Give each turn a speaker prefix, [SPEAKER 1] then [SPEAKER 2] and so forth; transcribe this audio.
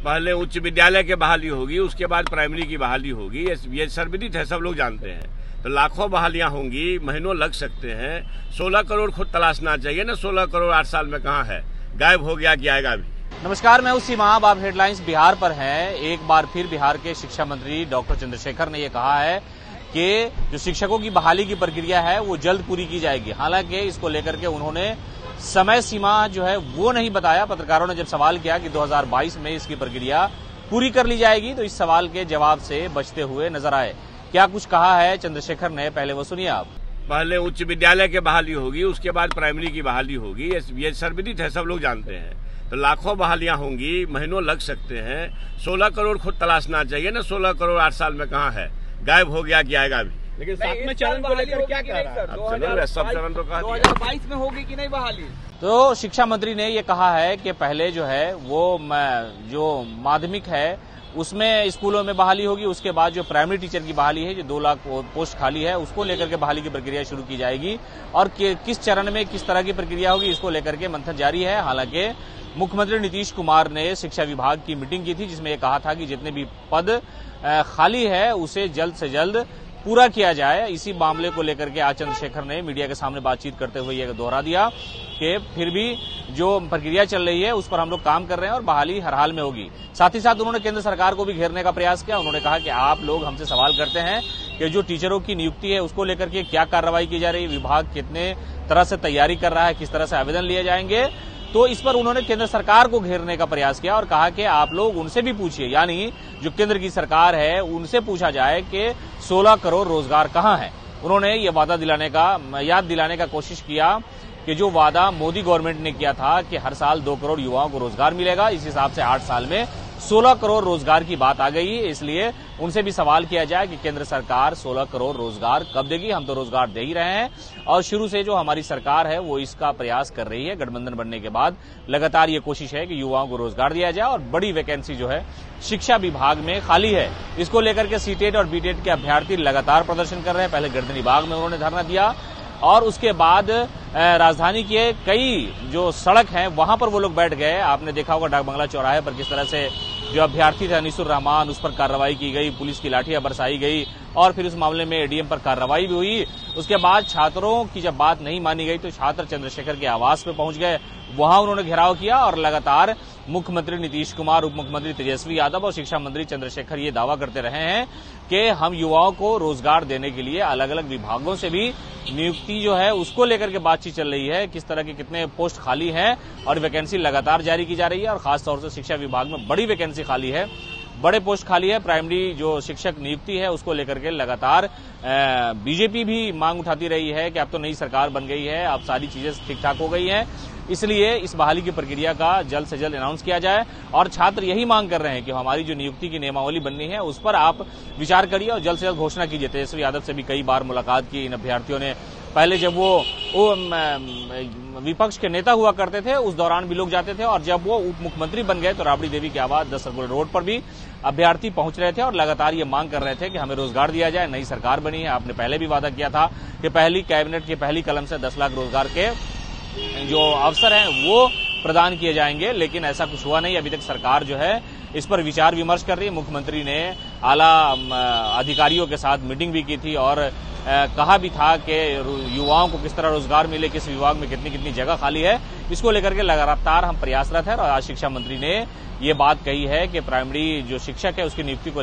[SPEAKER 1] पहले उच्च विद्यालय की बहाली होगी, उसके बाद प्राइमरी की बहाली होगी। ये सर्वविदित है, सब लोग जानते हैं। तो लाखों बहालियां होंगी, महीनों लग सकते हैं। 16 करोड़ खुद तलाशना चाहिए ना। 16 करोड़ 8 साल में कहाँ है, गायब हो गया कि आएगा भी।
[SPEAKER 2] नमस्कार, मैं हूं सीमा। आप हेडलाइंस बिहार पर हैं। एक बार फिर बिहार के शिक्षा मंत्री डॉक्टर चंद्रशेखर ने यह कहा है कि जो शिक्षकों की बहाली की प्रक्रिया है वो जल्द पूरी की जाएगी। हालांकि इसको लेकर के उन्होंने समय सीमा जो है वो नहीं बताया। पत्रकारों ने जब सवाल किया कि 2022 में इसकी प्रक्रिया पूरी कर ली जाएगी, तो इस सवाल के जवाब से बचते हुए नजर आए। क्या कुछ कहा है चंद्रशेखर ने, पहले वो सुनिए आप।
[SPEAKER 1] पहले उच्च विद्यालय की बहाली होगी, उसके बाद प्राइमरी की बहाली होगी। ये सर्वविदित है, सब लोग जानते हैं। तो लाखों बहालियां होंगी, महीनों लग सकते हैं। 16 करोड़ खुद तलाशना चाहिए ना। 16 करोड़ 8 साल में कहाँ है, गायब हो गया कि आएगा भी।
[SPEAKER 3] लेकिन 7वें चरण को लेकर क्या कह रहा है?
[SPEAKER 1] सब चरण तो कहा
[SPEAKER 3] 2022 में होगी कि नहीं बहाली?
[SPEAKER 2] तो शिक्षा मंत्री ने ये कहा है कि पहले जो है वो जो माध्यमिक है उसमें स्कूलों में बहाली होगी, उसके बाद जो प्राइमरी टीचर की बहाली है, जो 2 लाख पोस्ट खाली है, उसको लेकर के बहाली की प्रक्रिया शुरू की जाएगी। और किस चरण में किस तरह की प्रक्रिया होगी, इसको लेकर के मंथन जारी है। हालांकि मुख्यमंत्री नीतीश कुमार ने शिक्षा विभाग की मीटिंग की थी, जिसमें यह कहा था कि जितने भी पद खाली है उसे जल्द से जल्द पूरा किया जाए। इसी मामले को लेकर के आज चंद्रशेखर ने मीडिया के सामने बातचीत करते हुए यह दोहरा दिया कि फिर भी जो प्रक्रिया चल रही है उस पर हम लोग काम कर रहे हैं और बहाली हर हाल में होगी। साथ ही साथ उन्होंने केंद्र सरकार को भी घेरने का प्रयास किया। उन्होंने कहा कि आप लोग हमसे सवाल करते हैं कि जो टीचरों की नियुक्ति है उसको लेकर के क्या कार्रवाई की जा रही है, विभाग कितने तरह से तैयारी कर रहा है, किस तरह से आवेदन लिए जाएंगे। तो इस पर उन्होंने केंद्र सरकार को घेरने का प्रयास किया और कहा कि आप लोग उनसे भी पूछिए, यानी जो केंद्र की सरकार है उनसे पूछा जाए कि 16 करोड़ रोजगार कहां है। उन्होंने ये वादा याद दिलाने का कोशिश किया कि जो वादा मोदी गवर्नमेंट ने किया था कि हर साल 2 करोड़ युवाओं को रोजगार मिलेगा, इस हिसाब से 8 साल में 16 करोड़ रोजगार की बात आ गई। इसलिए उनसे भी सवाल किया जाए कि केंद्र सरकार 16 करोड़ रोजगार कब देगी। हम तो रोजगार दे ही रहे हैं और शुरू से जो हमारी सरकार है वो इसका प्रयास कर रही है। गठबंधन बनने के बाद लगातार ये कोशिश है कि युवाओं को रोजगार दिया जाए और बड़ी वैकेंसी जो है शिक्षा विभाग में खाली है। इसको लेकर के सीटेट और बीटेट के अभ्यर्थी लगातार प्रदर्शन कर रहे हैं। पहले गर्दनीबाग में उन्होंने धरना दिया और उसके बाद राजधानी के कई जो सड़क हैं वहां पर वो लोग बैठ गए। आपने देखा होगा डाक बंगला चौराहे पर किस तरह से जो अभ्यर्थी थे अनीसुर रहमान, उस पर कार्रवाई की गई, पुलिस की लाठियां बरसाई गई और फिर उस मामले में एडीएम पर कार्रवाई भी हुई। उसके बाद छात्रों की जब बात नहीं मानी गई तो छात्र चंद्रशेखर के आवास पे पहुंच गए, वहां उन्होंने घेराव किया और लगातार मुख्यमंत्री नीतीश कुमार, उप मुख्यमंत्री तेजस्वी यादव और शिक्षा मंत्री चंद्रशेखर ये दावा करते रहे हैं कि हम युवाओं को रोजगार देने के लिए अलग अलग विभागों से भी नियुक्ति जो है उसको लेकर के बातचीत चल रही है, किस तरह के कितने पोस्ट खाली हैं और वैकेंसी लगातार जारी की जा रही है। और खासतौर से शिक्षा विभाग में बड़ी वैकेंसी खाली है, बड़े पोस्ट खाली है। प्राइमरी जो शिक्षक नियुक्ति है उसको लेकर के लगातार बीजेपी भी मांग उठाती रही है कि अब तो नई सरकार बन गई है, अब सारी चीजें ठीक ठाक हो गई हैं, इसलिए इस बहाली की प्रक्रिया का जल्द से जल्द अनाउंस किया जाए। और छात्र यही मांग कर रहे हैं कि हमारी जो नियुक्ति की नियमावली बननी है उस पर आप विचार करिए और जल्द से जल्द घोषणा कीजिए। तेजस्वी यादव से भी कई बार मुलाकात की इन अभ्यर्थियों ने। पहले जब वो विपक्ष के नेता हुआ करते थे उस दौरान भी लोग जाते थे और जब वो उप मुख्यमंत्री बन गए तो राबड़ी देवी के आवास 10 सर्कुलर रोड पर भी अभ्यर्थी पहुंच रहे थे और लगातार ये मांग कर रहे थे कि हमें रोजगार दिया जाए। नई सरकार बनी है, आपने पहले भी वादा किया था कि पहली कैबिनेट की पहली कलम से 10 लाख रोजगार के जो अवसर हैं वो प्रदान किए जाएंगे, लेकिन ऐसा कुछ हुआ नहीं। अभी तक सरकार जो है इस पर विचार विमर्श कर रही है। मुख्यमंत्री ने आला अधिकारियों के साथ मीटिंग भी की थी और कहा भी था कि युवाओं को किस तरह रोजगार मिले, किस विभाग में कितनी कितनी जगह खाली है, इसको लेकर के लगातार हम प्रयासरत है। और आज शिक्षा मंत्री ने ये बात कही है कि प्राइमरी जो शिक्षक है उसकी नियुक्ति को